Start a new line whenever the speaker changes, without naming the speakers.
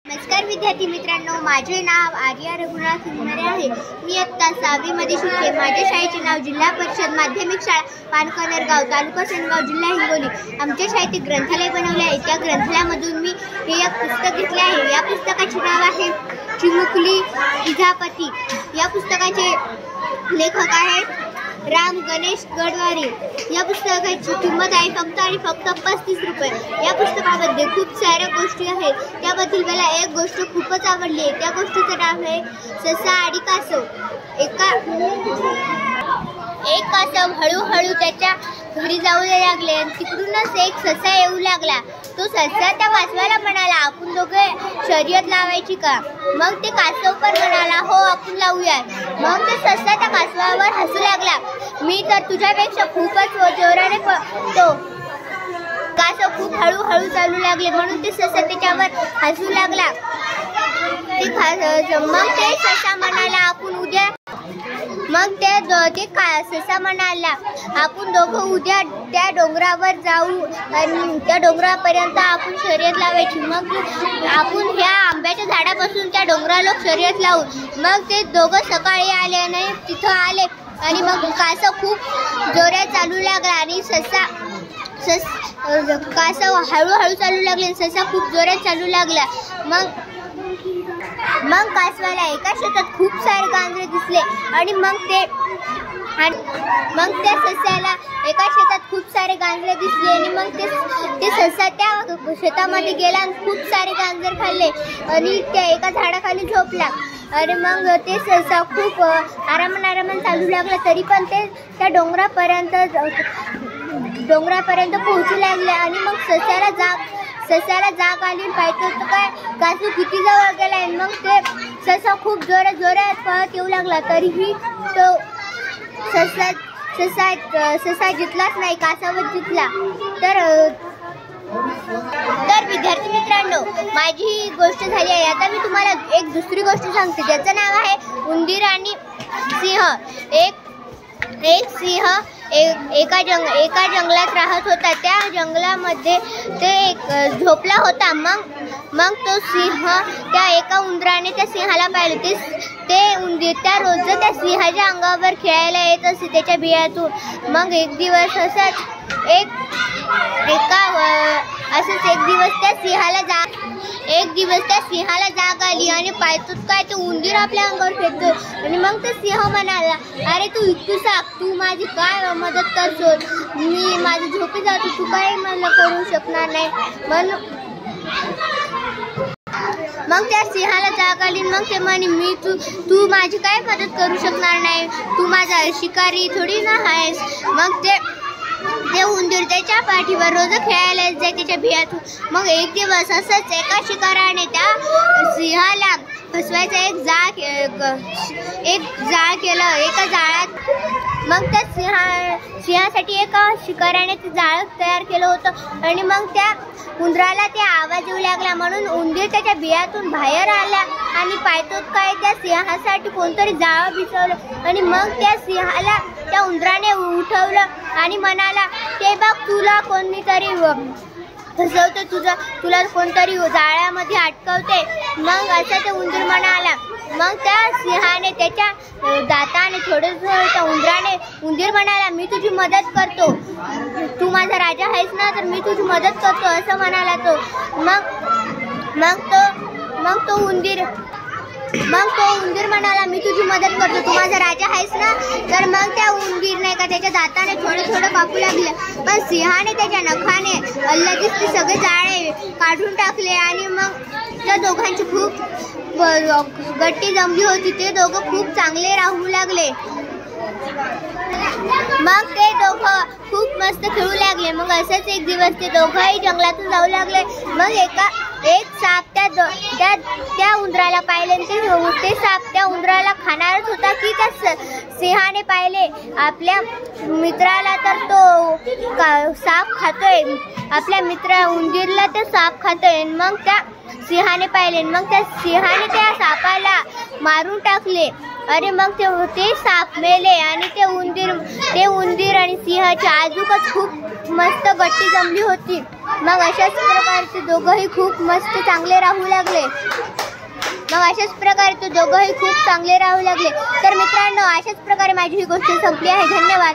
नमस्कार विद्यार्थी मित्रांनो, माझे नाव आर्या रघुनाथ सिंगरे आहे। मी इयत्ता 6वी मध्ये शिकते। माझ्या शाळेचे नाव जिल्हा परिषद माध्यमिक शाळा पानकनेरगाव, तालुका सेनगाव, जिल्हा हिंगोली। आमच्या शाळेत एक ग्रंथालय बनवले आहे। त्या ग्रंथालयामधून मी हे एक पुस्तक घेतले आहे। या पुस्तकाचे नाव आहे चिमुकली इजापती। या पुस्तकाचे लेखक आहेत राम गणेश गडवारी। या पुस्तकाची किंमत आहे फक्त 35 रुपये। या पुस्तकामध्ये खूप साऱ्या गोष्टी आहेत। त्याबद्दल मला एक गोष्ट खूपच आवडली आहे। त्या गोष्टीचं नाव आहे ससा आणि कासव। एक कासव हळूहळू त्याच्या घरी जाऊ लागले आणि तिकडूनच एक ससा येऊ लागला। तो ससा त्या कासवाला म्हणाला, आपण दोघे शर्यत लावायची का? मग ते कासव पण म्हणाला, हो आपण लावूया। मग ते ससा त्या कासवावर हसू लागला, मी तर तुझ्यापेक्षा खूपच जोराने पळतो। कासव खूप हळूहळू चालू लागले म्हणून ते ससा त्याच्यावर हसू लागला। मग ते ससा म्हणाला, आपण उद्या ससा म्हणाला, आपण दोघं उद्या त्या डोंगरावर जाऊ आणि त्या डोंगरापर्यंत आपण शर्यत लावायची। मग आपण ह्या आंब्याच्या झाडापासून त्या डोंगराला शर्यत लावू। मग ते दोघं सकाळी आले आणि तिथं आले आणि मग कासव खूप जोरात चालू लागला आणि कासव हळूहळू चालू लागले, ससा खूप जोरात चालू लागला। मग कासवाला एका शेतात खूप सारे गांजरे दिसले आणि मग त्या सस्याला एका शेतात खूप सारे गांजरे दिसले आणि मग ते ससा त्या शेतामध्ये गेला आणि खूप सारे गांजर खाल्ले आणि त्या एका झाडाखाली झोपला। आणि मग ते ससा खूप आरामाने चालू लागला, तरी पण ते त्या डोंगरापर्यंत पोहोचू लागले आणि मग सस्याला जाग आली। पाहतो तर काय कासव किती जवळ गेला आणि मग ते ससा खूप जोरात पळत येऊ लागला, तरीही तो ससा जिंकलाच नाही, कासवच जिंकला। तर विद्यार्थी मित्रांनो, माझी ही गोष्ट झाली आहे। आता मी तुम्हाला एक दुसरी गोष्ट सांगते, ज्याचं नाव आहे उंदीर आणि सिंह। एक सिंह एका जंगलात राहत होता। त्या जंगलामध्ये ते झोपला होता। मग तो सिंह त्या एका उंदराने त्या सिंहाला पाहिले। ते उंदीर त्या रोज त्या सिंहाच्या अंगावर खेळायला येत असे त्याच्या बियातून। मग एक दिवस त्या सिंहाला जाग आली आणि पाहतोच काय ते उंदीर आपल्या अंगावर खेळतो। आणि मग ते सिंह म्हणाला, अरे तू तू माझी काय मदत करतोस? मी माझी झोपी जातो, तू काय मला करू शकणार नाही। मग त्या सिंहाला जाग आली। मग ते म्हणे, तू माझी काय मदत करू शकणार नाही, तू माझा शिकारी थोडी ना आहेस। मग ते उंदीर त्याच्या पाठीवर रोज खेळायला जाय त्याच्या बियातून। मग एक दिवस असंच एका शिकाराने त्या सिंहाला फसवायचा एक जाळ केलं एका जाळात। मग त्या सिंहासाठी एका शिकाऱ्याने ते जाळ तयार केलं होतं आणि मग त्या उंदराला ते आवाज येऊ लागला म्हणून उंदीर त्याच्या बियातून बाहेर आला आणि पाहतो काय त्या सिंहासाठी कोणतरी जाळ बिछवलं। आणि मग त्या सिंहाला त्या उंदराने उठवलं आणि म्हणाला, ते बघ तुला कोणीतरी फसवते, तुला कोणतरी जाळ्यामध्ये अटकवते। मग असं ते उंदीर म्हणाला। मग त्या सिंहाने त्याच्या दाताने उंदीर म्हणाला, मी तुझी मदत करतो, तू माझा राजा आहेस ना, तर मी तुझी मदत करतो असं म्हणाला तो। मग तो उंदीर म्हणाला, मी तुझी मदत करतो, तू माझा राजा आहेस ना। तर मग त्या उंदीरने का त्याच्या दाताने थोडं कापू लागलं, पण सिंहाने त्याच्या नखाने अलगीच सगळे जाळे काढून टाकले आणि मग त्या दोघांची खूप गट्टी जमली होती। ते दोघं खूप चांगले राहू लागले। मग ते दोघं खूप मस्त खेळू लागले। मग असंच एक दिवस ते दोघंही जंगलातून जाऊ लागले। मग एक साप त्या उंदराला पाहिले। ते साप त्या उंदराला खाणारच होता की त्या सिंहाने पाहिले आपल्या मित्राला, तर तो साप खातोय आपल्या उंदीरला, ते साप खातोय। मग त्या सिंहाने पाहिले, मग त्या सिंहाने त्या सापाला मारून टाकले। अरे मग ते साप मेले आणि ते उंदीर आणि सिंहाच्या आजूकच खूप मस्त गट्टी जमली होती। मग अशाच प्रकारचे दोघंही खूप मस्त चांगले राहू लागले। मग अशाच प्रकारे तो दोघंही खूप चांगले राहू लागले. तर मित्रांनो, अशाच प्रकारे माझी ही गोष्ट संपली आहे. धन्यवाद.